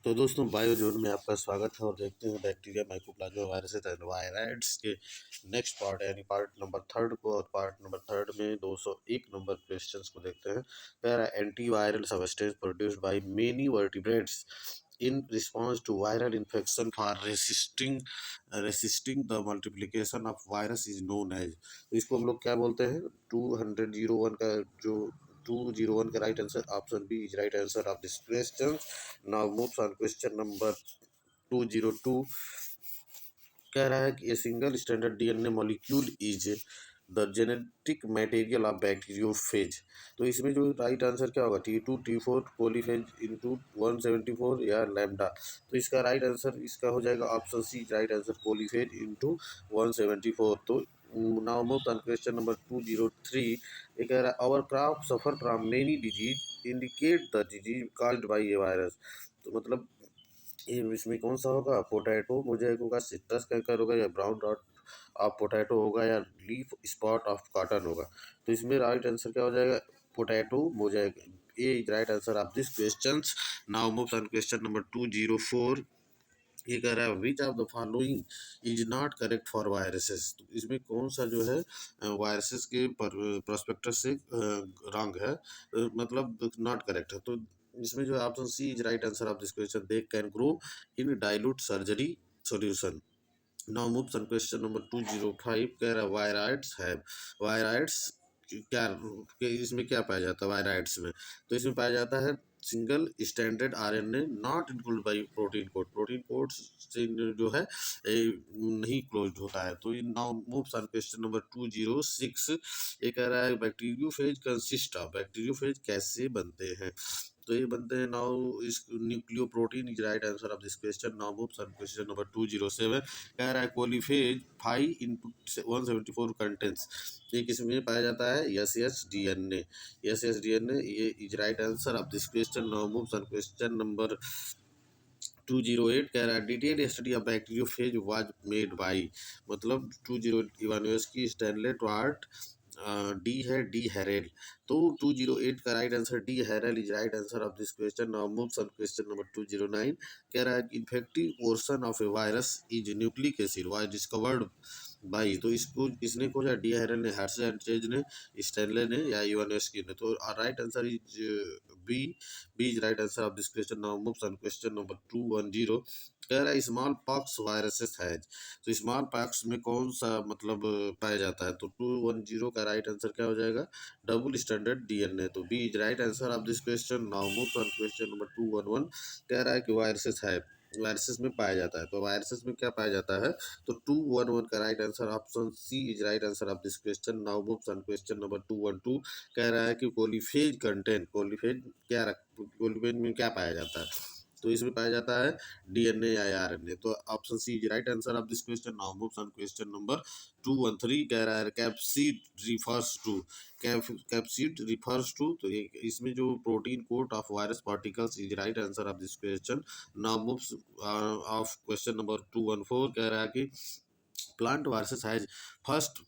तो दोस्तों बायोजोन में आपका स्वागत है और देखते हैं bacteria mycoplasma viruses and viroids के नेक्स्ट पार्ट यानी पार्ट नंबर थर्ड को। और पार्ट नंबर थर्ड में 201 नंबर क्वेश्चंस को देखते हैं। कह रहा है antiviral substance produced by many vertebrates in response to viral infection for resisting the multiplication of virus is known as. तो इसको हम लोग क्या बोलते हैं? 201 का जो 201 का right answer option B is right answer of this question. Now moves on question number 202। कह रहा है कि a single standard DNA molecule is the genetic material of bacteriophage. तो इसमें जो राइट आंसर क्या होगा? T2 T4 कोलीफेज इंटू 174 या लैम्डा। तो इसका राइट आंसर इसका हो जाएगा option C right answer coliphage into 174। तो now move on question number 203। ये कह रहा है our crop suffer from many disease indicate the disease caused by a virus. तो मतलब ये इसमें कौन सा होगा? पोटैटो मोज़ेक होगा, सिट्रस कैंकर होगा, या ब्राउन रॉट ऑफ पोटैटो होगा, या लीफ स्पॉट ऑफ कॉटन होगा। तो इसमें राइट आंसर क्या हो जाएगा? Potato mosaic. A is right answer of this questions. Now moves on question number 204। ये कह रहा है which of the following is not correct for viruses. तो इसमें कौन सा जो है वायरसेस के प्रोस्पेक्टस से रॉन्ग है, मतलब नॉट करेक्ट है। तो इसमें जो option C is right answer of this question. They can grow in dilute surgery solution. Now moves on question number 205। कह रहा है वायराइड्स है। वायराइड्स क्या इसमें क्या पाया जाता है वायराइड्स में? तो इसमें पाया जाता है single standard RNA not include by protein code. Protein code से जो है नहीं क्लोज होता है। तो now moves on question number 206। ये कह रहा है बैक्टीरियोफेज कंसिस्ट ऑफ। बैक्टीरियोफेज कैसे बनते हैं? तो ये बनते हैं नाउ इस nucleo protein is right answer of this question. Now moves on question number 207। कह रहा है कोलीफेज 5 इंटू 174 कंटेंट्स। ये किस में पाया जाता है? S DNA. एस डीएनए ये is right answer of this question. Now moves on question number 208। कह रहा है detail study of bacteriophage was made by. मतलब 208 इवानोस्की स्टैनले ट्वार्ट डी है डी हैरेल। तो 208 का right answer d'Herelle is right answer of this question. Now moves on question number 209। कह रहा है infective portion of a virus is nucleic acid was discovered by. तो इसको किसने खोजा? डी हैरेल ने, हर्षेज ने, स्टैनले ने, या इवानोस्की ने। तो right answer is B. B is right answer of this question. Now moves on question number 210। कह रहा है स्मॉल पॉक्स वायरसेस है। तो स्मॉल पॉक्स में कौन सा मतलब पाया जाता है? तो 210 का राइट आंसर क्या हो जाएगा? Double standard DNA. तो B is right answer of this question. Now move on question number 211। कह रहा है कि वायरसेस है, वायरसेस में पाया जाता है। तो वायरसेस में क्या पाया जाता है? तो 211 का right answer option C is right answer of this question. Now move on question number 212। कह रहा है कि कोलीफेज कंटेंट, कोलीफेज कोलीफेज में क्या पाया जाता है? तो इसमें पाया जाता है डीएनए या आरएनए। तो option C is right answer of this question. Now moves on question number 213। कह रहा है capsid refers to. Capsid refers to. तो इसमें जो protein coat of virus particles is right answer of this question. Now moves of question number 214। कह रहा है कि plant viruses has first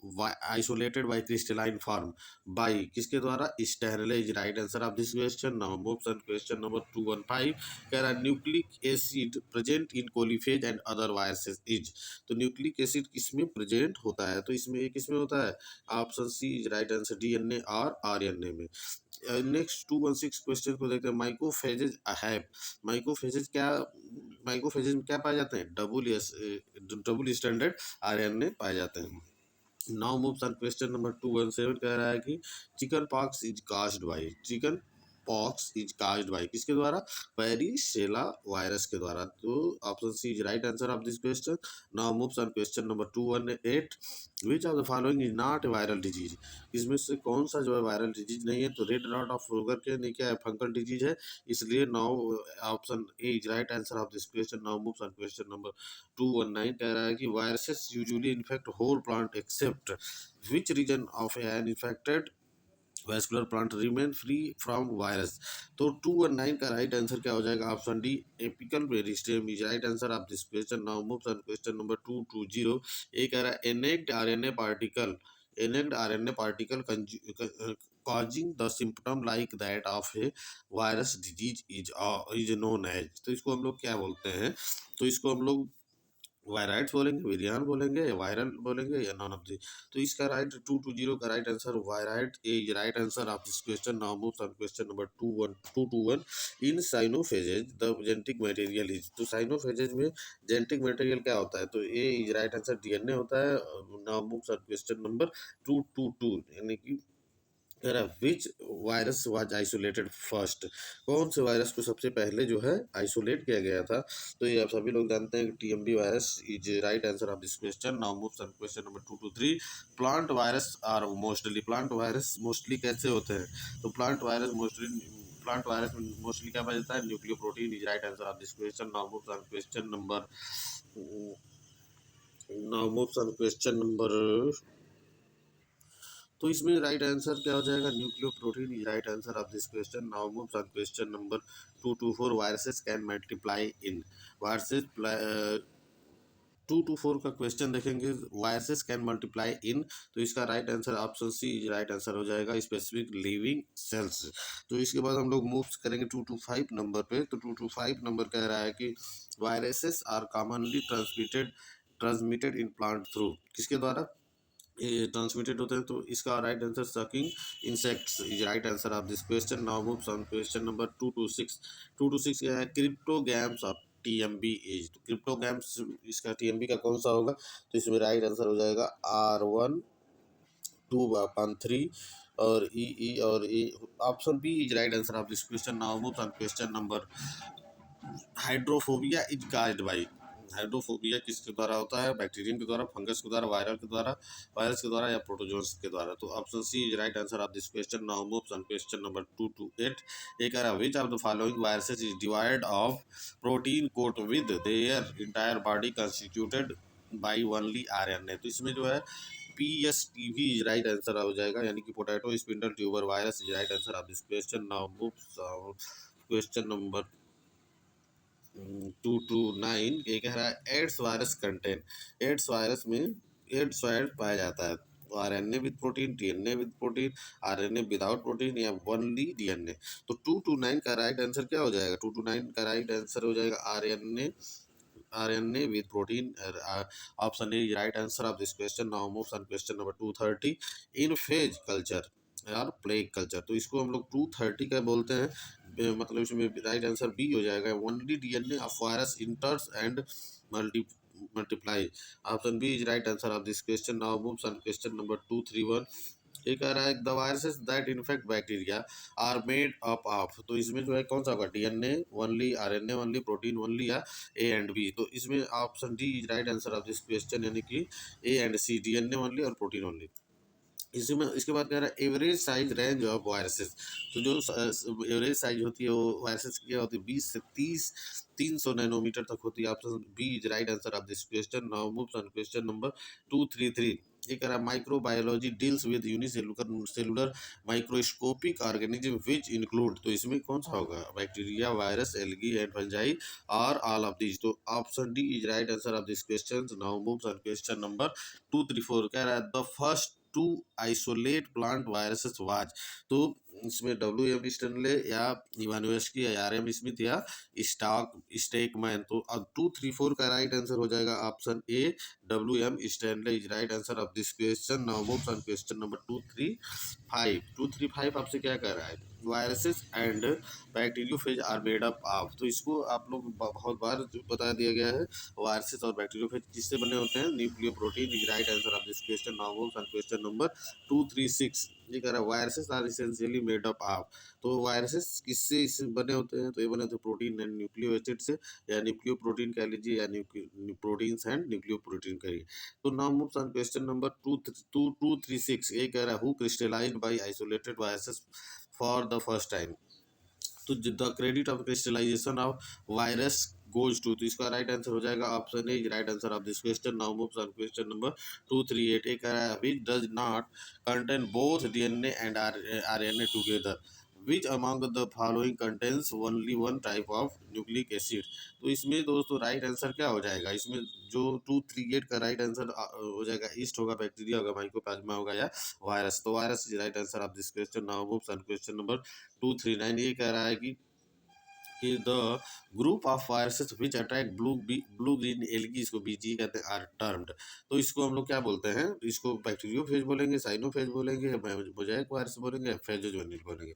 isolated by crystalline form by किसके द्वारा? Stanley is right answer of this question. Now moves on question number 215। कह रहा है nucleic acid present in coliphage and other viruses is. तो न्यूक्लिक एसिड किसमें present होता है? तो इसमें ये किसमें होता है? Option C is right answer DNA और आरएनए में। नेक्स्ट 216 क्वेश्चन को देखते हैं। माइक्रोफेजेज है। माइक्रोफेजेज क्या, माइक्रोफेजेज में क्या पाए जाते हैं? डबल स्टैंडर्ड आरएनए पाए जाते हैं। Now moves on question number 217। कह रहा है कि chicken pox is caused by. Chicken pox is caused by किसके द्वारा? पेरिसेला वायरस के द्वारा। तो option C is right answer of this question. Now moves on question number 218। Which of the following is not a viral disease. इसमें से कौन सा जो है वायरल डिजीज नहीं है? तो रेड रॉट ऑफ रोगर के नहीं, क्या है? फंगल डिजीज है। इसलिए now option A is right answer of this question. Now moves on question number 219। कह रहा है कि viruses usually infect whole plant except which region of an infected vascular plant remain free from virus. तो 219 का right answer क्या हो जाएगा? Option D apical meristem is right answer of this question. Now moves on question number 220। ये कह रहा है एनेक्ड RNA particle enact RNA particle causing the symptom like that of a virus disease is known as। तो इसको हम लोग क्या बोलते हैं, तो इसको हम लोग वायराइड्स बोलेंगे, विरियान बोलेंगे, या वायरल बोलेंगे, या नॉन ऑफ दी। तो इसका राइट 220 का right answer viroid is right answer of this question. Now moves on question number 221। In cyanophages the genetic material is. तो साइनोफेजेज में जेनेटिक मटेरियल क्या होता है, तो A is right answer DNA होता है। Now moves on question number 222, यानी कि कह रहा which virus was isolated first. कौन से वायरस को सबसे पहले जो है आइसोलेट किया गया था, तो ये आप सभी लोग जानते हैं कि TMB virus is right answer of this question. Now moves on question number 223। Plant virus are mostly, plant virus mostly कैसे होते हैं, तो प्लांट वायरस में मोस्टली क्या पाया जाता है, nucleo protein is right answer of this question. Now moves on question number, तो इसमें राइट आंसर क्या हो जाएगा, nucleo protein is right answer of this question. Now moves on question number 224। Viruses can multiply in. Viruses 224 का question देखेंगे, viruses can multiply in, तो इसका right answer option C right answer हो जाएगा, specific living cells. तो इसके बाद हम लोग मूव करेंगे 225 नंबर पे। तो 225 नंबर कह रहा है कि viruses are commonly transmitted in plant through, किसके द्वारा ये ट्रांसमिटेड होते हैं, तो इसका right answer sucking insects is right answer of this question. Now moves on question number 226। 226 क्या है, क्रिप्टोगैम्स ऑफ टीएमबी एज। तो क्रिप्टोगैम्स इसका टीएमबी का कौन सा होगा, तो इसमें राइट आंसर हो जाएगा R1 2/3 और ई और A, option B is right answer of this question. Now moves on question number, hydrophobia is caused by. Hydrophobia किसके द्वारा होता है, बैक्टीरियम के द्वारा, फंगस के द्वारा, वायरस के द्वारा, या प्रोटोजोन्स के द्वारा। तो option C is right answer of this question. Now moves on question number 228। एक कह रहा है which of the following viruses is devoid of protein coat with their entire body constituted by only RNA. तो इसमें जो है PSTV is right answer हो जाएगा, यानी कि potato spindle tuber virus is right answer of this question. Now moves question number 229। ये कह रहा है AIDS virus contain. AIDS virus पाया जाता है RNA with protein, DNA with protein, RNA without protein, या ओनली DNA। तो 229 का राइट आंसर क्या हो जाएगा, 229 का राइट आंसर हो जाएगा RNA with protein. Option A right answer of this question. Now moves on question number 230। In phase culture और प्लेग कल्चर, तो इसको हम लोग 230 का बोलते हैं, मतलब इसमें राइट आंसर बी हो जाएगा, only DNA of virus enters and multiply. Option B is right answer of this question. Now moves on question number 231। ये कह रहा है the viruses that infect bacteria are made up of. तो इसमें जो है कौन सा होगा, DNA only, RNA only, protein only, या A एंड B। तो इसमें option D is right answer of this question, यानी कि A and C, DNA only और प्रोटीन ओनली। इसी में इसके बाद कह रहा है average size range of viruses. तो जो एवरेज साइज होती है वो वायरसेस की क्या होती है, 20 से 300 नैनोमीटर तक होती है। Option B is right answer of this question. Now moves on question number 233। ये कह रहा है microbiology deals with unicellular microscopic organism which include. तो इसमें कौन सा होगा, bacteria, virus, algae and fungi, और ऑल ऑफ दिस। तो option D is right answer of this question. Now moves on question number 234। कह रहा है the first to isolate plant viruses was. तो इसमें WM स्टैनले, या इवानोव्स्की, या RM Smith, या स्टेकमैन। तो अब 234 का राइट आंसर हो जाएगा option A, WM Stanley is right answer of this question. Now moves on question number 235 आपसे क्या कह रहा है, viruses and bacteriophage are made up of. तो इसको आप लोग बहुत बार बता दिया गया है, वायरसेस और बैक्टीरियोफेज किससे बने होते हैं, nucleoprotein is right answer of this question. Now moves on question number 236। ये कह रहा है viruses are essentially made up of. तो वायरसेस किससे इसे बने होते हैं, तो ये बने होते हैं प्रोटीन एंड न्यूक्लियो एसिड से, या न्यूक्लियो प्रोटीन कह लीजिए, या प्रोटीन्स एंड न्यूक्लियो प्रोटीन कहिए। तो now moves on question number 236। ये कह रहा है who crystallised by isolated viruses for the first time. तो the credit of crystallisation of virus goes to. तो इसका राइट आंसर हो जाएगा option A right answer of this question. Now moves on question number 238। एक which does not contain both DNA and RNA together, which among the following contains only one type of nucleic acid. तो इसमें दोस्तों right answer क्या हो जाएगा, इसमें जो 238 का राइट आंसर हो जाएगा ईस्ट होगा, बैक्टीरिया होगा, माइकोप्लाज्मा होगा या वायरस। तो virus is right answer of this question. Now moves on question number 239। ये कह रहा है कि the group of viruses which attack blue green algae, इसको बीजी कहते हैं, आर टर्म्ड। तो इसको हम लोग क्या बोलते हैं, इसको बैक्टीरियोफेज बोलेंगे, साइनोफेज बोलेंगे, मोजाइक वायरस बोलेंगे, फेजोजोनिल बोलेंगे।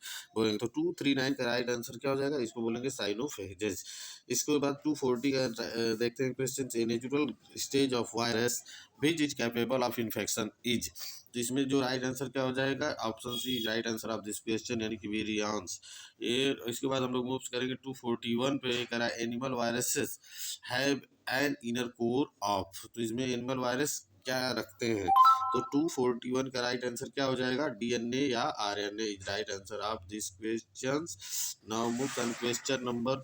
तो 239 का राइट आंसर क्या हो जाएगा, इसको बोलेंगे साइनोफेजेज। इसके बाद 240 का देखते हैं question. A natural stage of virus which is capable of infection is. तो इसमें जो राइट आंसर क्या हो जाएगा, option C is right answer of this question, यानी कि वेरियांस। ये इसके बाद हम लोग मूव करेंगे 241 पे। करा animal viruses have an inner core of. तो इसमें एनिमल वायरस क्या रखते हैं, तो 241 का राइट आंसर क्या हो जाएगा, डीएनए या RNA is right answer of this questions. Now move on question number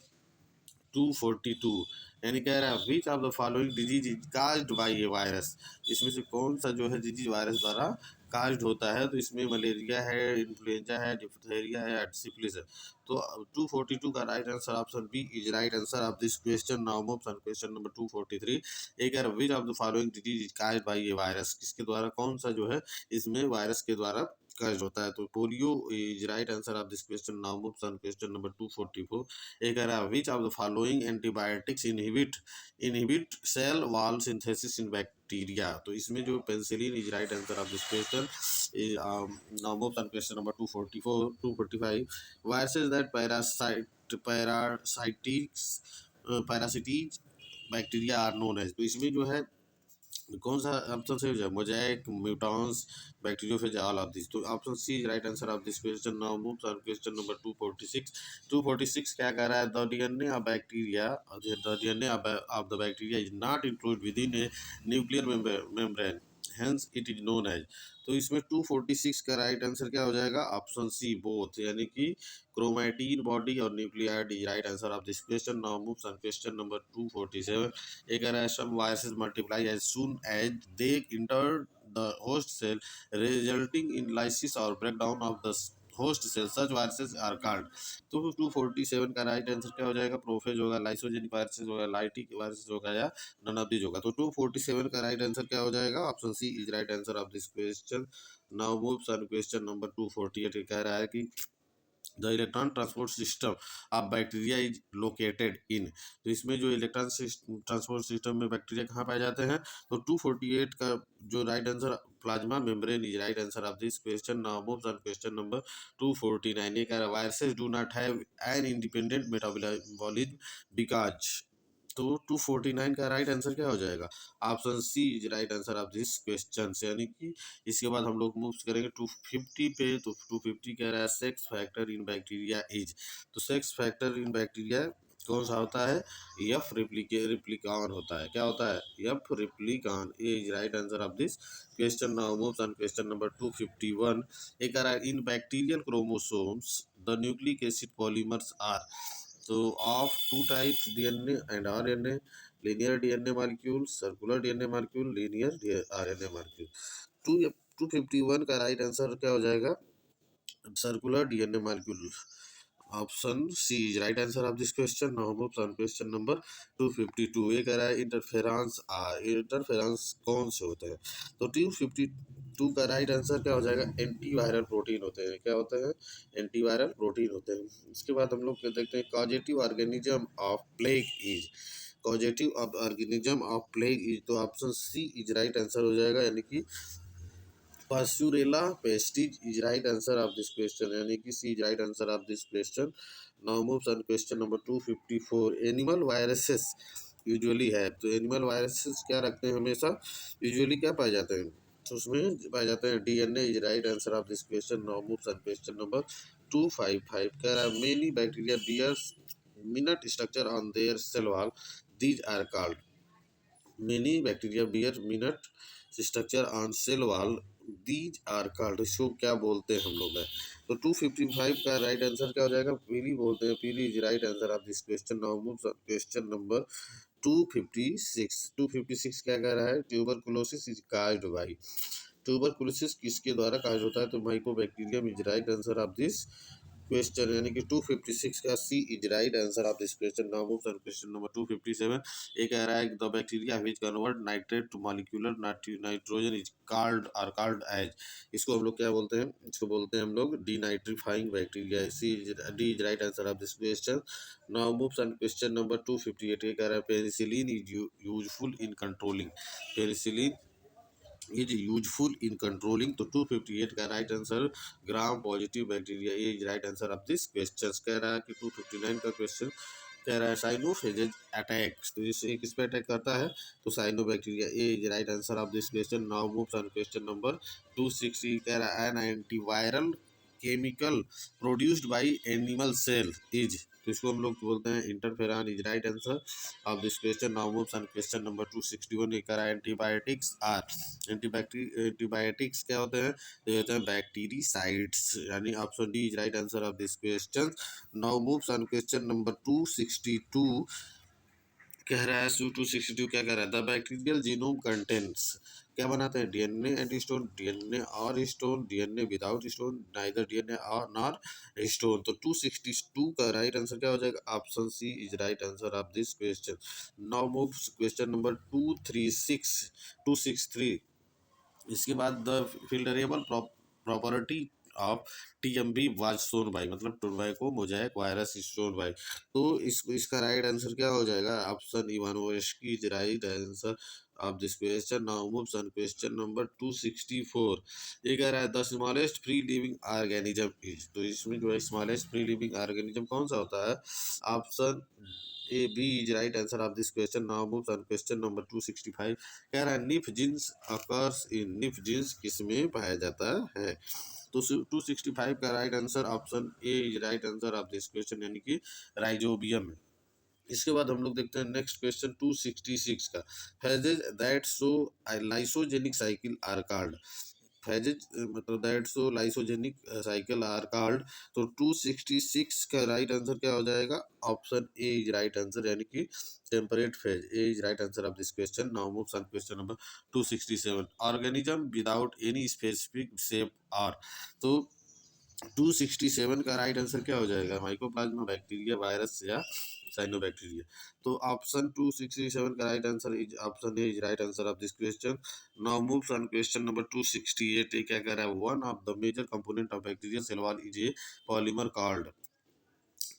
242। यानी कह रहा है which of the following disease is caused by a virus. इसमें से कौन सा जो है डिजीज वायरस द्वारा काज्ड होता है। तो इसमें मलेरिया है, इन्फ्लुएंजा है, डिप्थीरिया है, सिफिलिस है। तो 242 का right answer option B is right answer of this question. Now moves on question number 243। एक है which of the following disease is caused by a virus, किसके द्वारा, कौन सा जो है इसमें वायरस के द्वारा काज्ड होता है। तो polio is right answer of this question. Now moves on question number 244। एक है which of the following antibiotics inhibit cell wall synthesis in bacteria. तो इसमें जो penicillin is right answer of this question. Now moves on question number 244 245। Viruses that parasitise bacteria are known as. तो इसमें जो है कौन सा ऑप्शन सही हो जाए, mosaic, mutans, bacteriophage, all of this. तो option C is right answer of this question. Now moves on question number 246। 246 क्या कह रहा है, the DNA of bacteria, the DNA of the bacteria is not include with in a nuclear membrane, hence it is known as. तो इसमें 246 का right answer क्या हो जाएगा, ऑप्शन सी बोथ, यानी कि क्रोमैटिन बॉडी और nuclide is right answer of this question. Now moves on question number 247। एक some viruses multiply as soon as they enter the host cell, resulting in lysis or breakdown of the host cell, such viruses are called. तो 247 का right answer क्या हो जाएगा, prophase होगा, lysogenic viruses होगा, lytic viruses होगा या none of this होगा। तो 247 का राइट आंसर क्या हो जाएगा, option C is right answer of this question. Now moves on question number 248। कह रहा है कि the electron transport system of bacteria is located in. तो इसमें जो इलेक्ट्रॉन ट्रांसपोर्ट सिस्टम में बैक्टीरिया कहाँ पाए जाते हैं, तो 248 का जो right answer plasma membrane is right answer of this question. Now moves on question number 249। ये कह रहा है viruses do not have an independent metabolism because. तो 249 का राइट आंसर क्या हो जाएगा, option C is right answer of this question. यानी कि इसके बाद हम लोग मूव करेंगे 250 पे। तो 250 कह रहा है sex factor in bacteria is. तो सेक्स फैक्टर इन बैक्टीरिया कौन सा होता है, एफ रिप्लिकान होता है। क्या होता है, F replicon. A is right answer of this question. Now moves on question number 251। एक कह रहा है in bacterial chromosomes the nucleic acid polymers are. तो of two types, DNA and RNA, linear DNA molecule, circular DNA molecule, linear RNA molecule। 251 का right answer क्या हो जाएगा, circular DNA molecule, option C is right answer of this question. Now moves on question number 252। ये कह रहा है interference कौन से होते हैं। तो 252 का राइट आंसर क्या हो जाएगा, एंटीवायरल प्रोटीन होते हैं। क्या होते हैं, एंटीवायरल प्रोटीन होते हैं। इसके बाद हम लोग देखते हैं causative organism of plague is. Causative organism of plague is, तो option C is right answer हो जाएगा, यानी कि Pasturella pestis is right answer of this question, यानी कि C is right answer of this question. Now moves on question number 254। Animal viruses usually है, तो animal viruses क्या रखते हैं हमेशा, यूजुअली क्या पाए जाते हैं, तो उसमें पाए जाते हैं DNA is right answer of this question. Now moves on question number 255। कह रहा है many bacteria bears minute structure on their cell wall, these are called. Many bacteria bear minute structure on cell wall, these are called. इसको क्या बोलते हैं हम लोग है। तो 255 का राइट आंसर क्या हो जाएगा, पीली बोलते हैं, pili is right answer of this question. Now moves on question number 256। 256 क्या कह रहा है, tuberculosis is caused by. Tuberculosis किसके द्वारा काज होता है, तो Mycobacterium is right answer of this question यानी कि 256 का C is right answer of this question. Now moves on question number 257। ये कह रहा है the bacteria which convert nitrate to molecular nitrogen is called as. इसको हम लोग क्या बोलते हैं, इसको बोलते हैं हम लोग denitrifying bacteria. C D is right answer of this question. Now moves on question number 258। ये कह रहा है penicillin is useful in controlling, penicillin is useful in controlling. तो 258 का right answer gram positive bacteria is right answer of this question. कह रहा है कि 259 का क्वेश्चन कह रहा है साइनोफेजेज अटैक्स, तो इसे किस पे अटैक करता है, तो cyanobacteria A is right answer of this question. Now moves on question number 260। कह रहा है an antiviral chemical produced by animal cell is, तो इसको हम लोग बोलते हैं interferon is right answer of this question. Now moves on question number 261। ये कह रहा है एंटीबायोटिक्स आर, एंटीबायोटिक्स क्या होते हैं, ये होते हैं बैक्टीरिसाइड्स, यानी option D is right answer of this question. Now moves on question number 262। कह रहा है 262 क्या कह रहा है, द बैक्टीरियल जीनोम कंटेंट्स, क्या बनाते हैं, डीएनए एंड स्टोन, डीएनए और histone, DNA without histone, neither DNA और नॉर स्टोन। तो 262 का राइट आंसर क्या हो जाएगा, option C is right answer of this question. Now moves question number 263। इसके बाद the filterable property of TMB was shown by, मतलब tobacco mosaic virus is shown by. तो इसका राइट आंसर क्या हो जाएगा, option Ivanovsky is right answer of this question. Now moves on question number 264। ये कह रहा है the smallest free living organism is, तो इसमें जो है स्मॉलेस्ट फ्री लिविंग ऑर्गेनिज्म कौन सा होता है, option A B is right answer of this question. Now moves on question number 265। कह रहा है nif genes occurs in, nif genes किसमें पाया जाता है, तो 265 का right answer option A is right answer of this question, यानी कि राइजोबियम है। इसके बाद हम लोग देखते हैं नेक्स्ट क्वेश्चन 266 का, phages that show lysogenic cycle are called, phages मतलब that show lysogenic cycle are called. तो 266 का राइट आंसर क्या हो जाएगा, option A is right answer, यानी कि temperate phage, A is right answer of this question. Now moves on question number 267। Organism without any specific shape are, तो 267 का right answer क्या हो जाएगा, माइकोप्लाज्मा, बैक्टीरिया, वायरस या साइनोबैक्टीरिया। तो option 267 का right answer is option A is right answer of this question. Now moves on question number 268। ये क्या कह रहा है, one of the major component of bacteria cell wall is a polymer called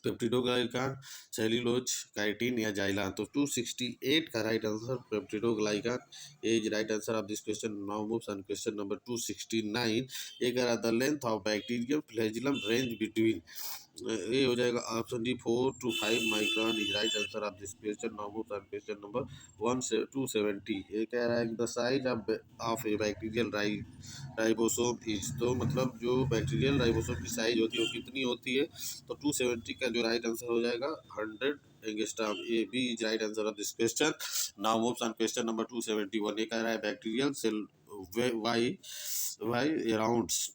peptidoglycan, cellulose, chitin या xylan. तो 268 का right answer peptidoglycan is right answer of this question. Now moves on question number 269। ये कह रहा the length of bacterium flagellum range between, ये हो जाएगा option D 4 to 5 micron is right answer of this question. Now moves on question number 270। ये कह रहा है the size of A bacterial ribosome is, तो मतलब जो बैक्टीरियल राइबोसोम की साइज होती है वो कितनी होती है, तो 270 का जो राइट आंसर हो जाएगा 100 angstrom, A B is right answer of this question. Now moves on question number 271। ये कह रहा है बैक्टीरियल सेल वाई वाई अराउंड्स,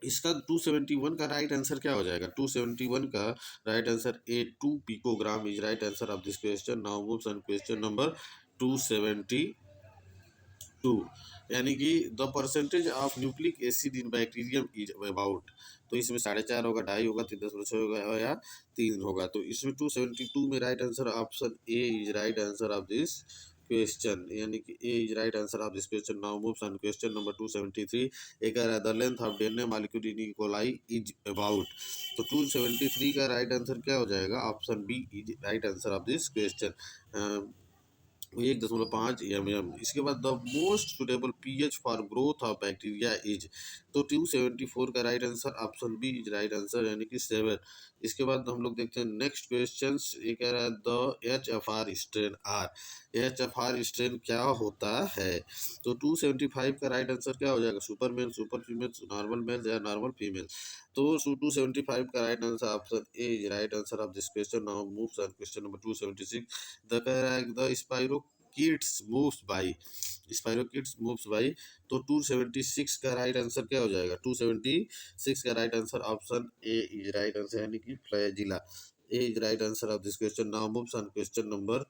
इसका 271 का राइट आंसर क्या हो जाएगा, 271 का right answer A 2 picogram is right answer of this question. Now moves on question number 272। यानी कि the percentage of nucleic acid in bacterium is about, तो इसमें 4.5 होगा, 2.5 होगा, 3.6 होगा या 3 होगा। तो इसमें 272 में right answer option A is right answer of this question, यानी कि A is right answer of this question. Now moves on question number 273। एक कह रहा है the length of DNA molecule in E coli is about, तो 273 का right answer क्या हो जाएगा, option B is right answer of this question, 1.5 mm। इसके बाद the most suitable pH for growth of bacteria is, तो 274 का right answer option B is right answer, यानी कि 7। इसके बाद हम लोग देखते हैं नेक्स्ट क्वेश्चन। ये कह रहा है the H F R strain are, H F R strain क्या होता है, तो 275 का राइट आंसर क्या हो जाएगा, super male, super female, normal male या नॉर्मल फीमेल। तो 275 का right answer option A is right answer of this question. Now moves on question number 276। The कह रहा है the spirochaetes moves by, spirochaetes moves by, तो 276 का right answer क्या हो जाएगा, 276 का right answer option A is right answer, यानी कि flagella, A is right answer of this question. Now moves on question number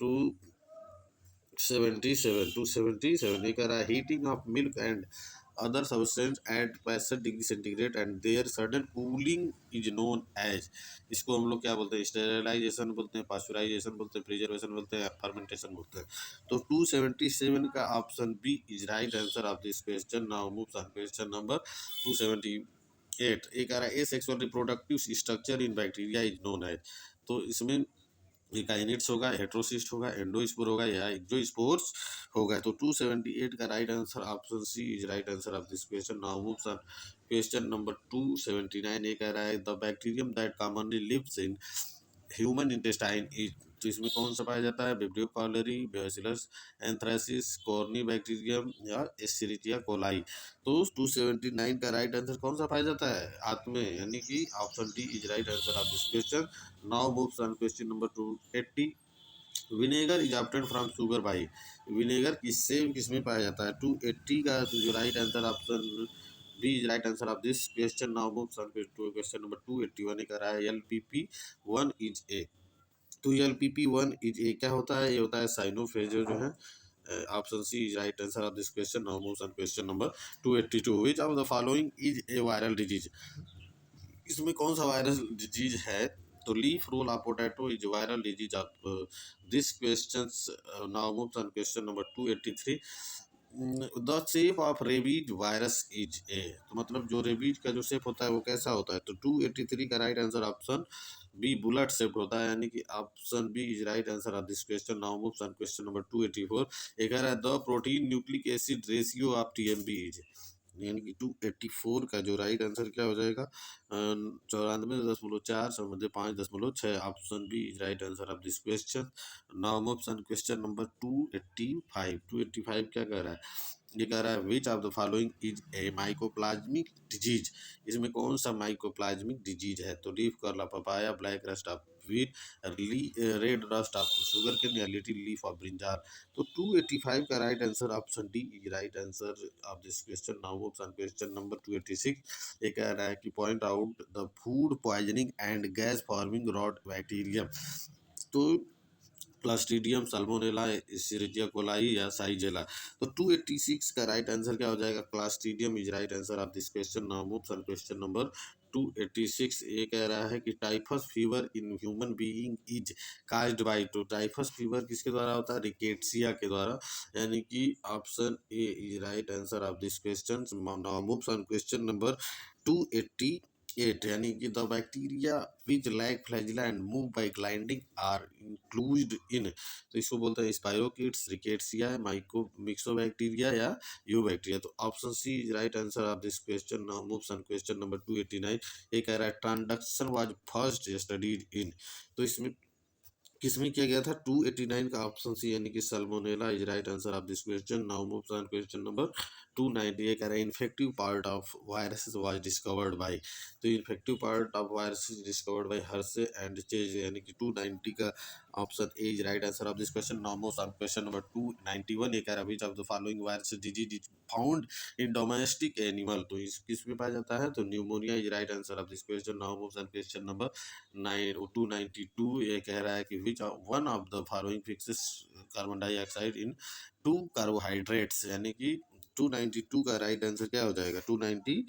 277। 277 ये कह रहा है heating of milk and other substance at 65 degree centigrade and their sudden cooling is known as, इसको हम लोग क्या बोलते हैं, स्टेरिलाइजेशन बोलते हैं, पास्चुराइजेशन बोलते हैं, प्रिजर्वेशन बोलते हैं, फर्मेंटेशन बोलते हैं। तो 277 का option B is right answer of this question. Now moves on question number 278। एक आ रहा है a sexual reproductive structure in bacteria is known as, तो इसमें काइनेट्स होगा, हेट्रोसिस्ट होगा, एंडोस्पोर होगा या एक्सोस्पोर्स होगा। तो 278 का right answer option C is right answer of this question. Now moves on question number 279। ये कह रहा है the bacterium that commonly lives in human intestine is, तो इसमें कौन सा पाया जाता है, Vibrio cholerae, Bacillus anthracis, corynebacterium या एस्चेरिचिया कोलाई। तो 279 का राइट आंसर कौन सा पाया जाता है, आंत में, यानी कि option D is right answer of this question. Now moves on question number 280। Vinegar is obtained from sugar by, vinegar किससे किसमें पाया जाता है। 280 का जो right answer option B is right answer of this question. Now moves on question number 281। का रहा है LPP1 इज ए, तो LPP1 इज ए क्या होता है, ये होता है साइनोफेज जो है। Option C is right answer of this question. Now moves on question number 282। Which of the following is a viral disease, इसमें कौन सा वायरल डिजीज है। तो leaf roll of potato is viral disease of this questions. Now moves on question number 283। The shape of rabies virus is a, तो मतलब जो rabies का जो शेप होता है वो कैसा होता है। तो 283 का right answer option B bullet shape होता है, यानी कि option B is right answer of this question. Now moves on question number 284। एक है the protein nucleic acid ratio of TMB is, यानी कि 284 का जो राइट आंसर क्या हो जाएगा, 94.4 समझे 5.6। Option B is right answer of this question. Now moves on question number 285। 285 क्या कह रहा है, ये कह रहा है which of the following is a mycoplasmic disease, इसमें कौन सा माइकोप्लाज्मिक डिजीज है। तो leaf curl of papaya, black rust of wheat, red rust of sugar cane या लिटिल लीफ ऑफ ब्रिंजाल। तो 285 का right answer option D is right answer of this question. Now moves on question number 286। ये कह रहा है कि point out the food poisoning and gas forming rot bacterium, तो Clostridium, salmonella, Escherichia coli या साइजेला। तो 286 का राइट आंसर क्या हो जाएगा, Clostridium is right answer of this question. Now moves on question number 286। ये कह रहा है कि typhus fever in human being is caused by, तो टाइफस फीवर किसके द्वारा होता है, रिकेट्सिया के द्वारा, यानी कि option A is right answer of this question. Now moves on question number 288, यानी कि the bacteria which lack flagella and move by gliding are include इन, तो इसको बोलते हैं स्पाइरोकिट्स, रिकेट्सिया, माइको मिक्सोबैक्टीरिया या यू बैक्टीरिया। तो option C is right answer of this question. Now moves on question number 289। ये कह रहा है transduction was first studied in, तो इसमें किसमें किया गया था, 289 का ऑप्शन सी, यानी कि Salmonella is right answer of this question. Now moves on question number 290। कह रहा है infective part of viruses was discovered by, तो infective part of viruses discovered by Hershey and Chase, यानी कि 290 का option A is right answer of this question. Now moves on question number 291। ये कह रहा है which of the following virus disease is found in domestic animal, तो इस किस में पाया जाता है, तो pneumonia is right answer of this question. Now moves on question number 292। ये कह रहा है कि which one of the following fixes carbon dioxide into carbohydrates, यानी कि 292 का राइट आंसर क्या हो जाएगा, 292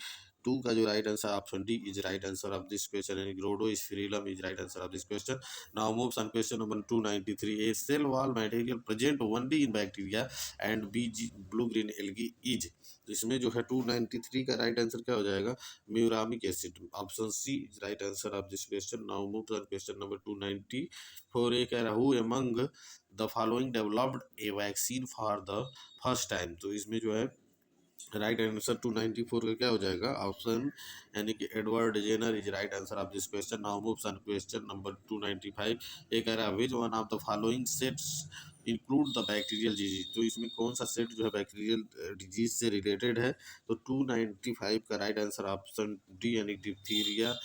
का जो right answer option D is right answer of this question, यानी rhodospirillum is right answer of this question. Now moves on question number 293। A cell wall material present only in bacteria and BG blue green algae is, तो इसमें जो है 293 का right answer क्या हो जाएगा, muramic acid. Option C is right answer of this question. Now move on question number 294। ये कह रहा who among the following developed a vaccine for the first time, तो इसमें जो है राइट आंसर 294 का क्या हो जाएगा, ऑप्शन, यानी कि Edward Jenner is right answer of this question. Now moves on question number 295। ये कह रहा है which one of the following sets include the bacterial disease, तो इसमें कौन सा सेट जो है बैक्टीरियल डिजीज से रिलेटेड है। तो 295 का राइट आंसर ऑप्शन डी, यानी डिप्थीरिया,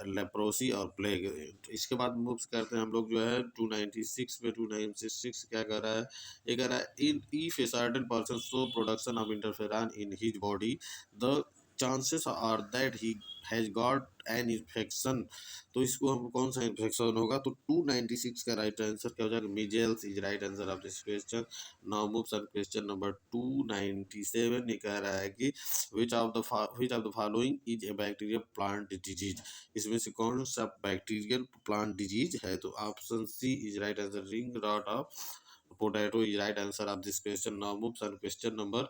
लेप्रोसी और प्लेग। इसके बाद मूव्स करते हैं हम लोग जो है 296 पे। 296 क्या कर रहा है, ये कह रहा है in if a certain person show production of interferon in his body the chances are that he has got an infection, तो इसको हम कौन सा इन्फेक्शन होगा, तो 296 का राइट आंसर क्या हो जाएगा, measles is right answer of this question. Now moves on question number 297। ये कह रहा है कि which of the following is a bacterial plant disease, इसमें से कौन सा बैक्टीरियल प्लांट डिजीज है, तो option C is right answer, ring rot of potato is right answer of this question. Now moves on question number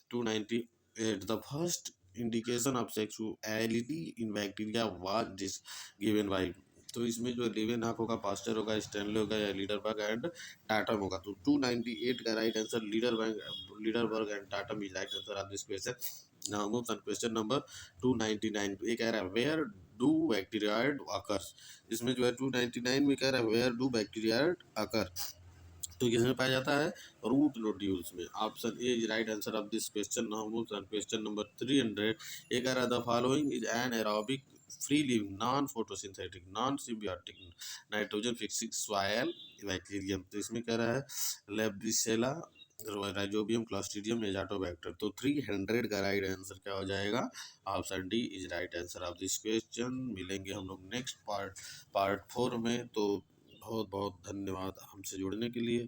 298. The first indication of sexuality in bacteria was this given by, तो इसमें जो लेवेनहॉक होगा, pastor होगा, Stanley होगा या Lederberg and टाटम होगा, तो 298 का right answer Lederberg and टाटम is right answer of this question. Now moves on question number 299। ये कह रहा है वेयर डू बैक्टीरियाइड अकर्स, इसमें जो है 299 में कह रहा है वेयर डू बैक्टीरियाइड अकर, तो किसमें पाया जाता है, रूट नोड्यूल्स में। Option A is right answer of this question. Now moves on question number 300। एक आ रहा the following is an aerobic free living non photosynthetic non symbiotic nitrogen fixing soil bacterium, तो इसमें कह रहा है लेब्रिसेला, राइजोबियम, क्लॉस्ट्रिडियम, एजाटोबैक्टर, तो 300 का राइट आंसर क्या हो जाएगा, option D is right answer of this question. मिलेंगे हम लोग नेक्स्ट पार्ट 4 में, तो बहुत बहुत धन्यवाद हमसे जुड़ने के लिए।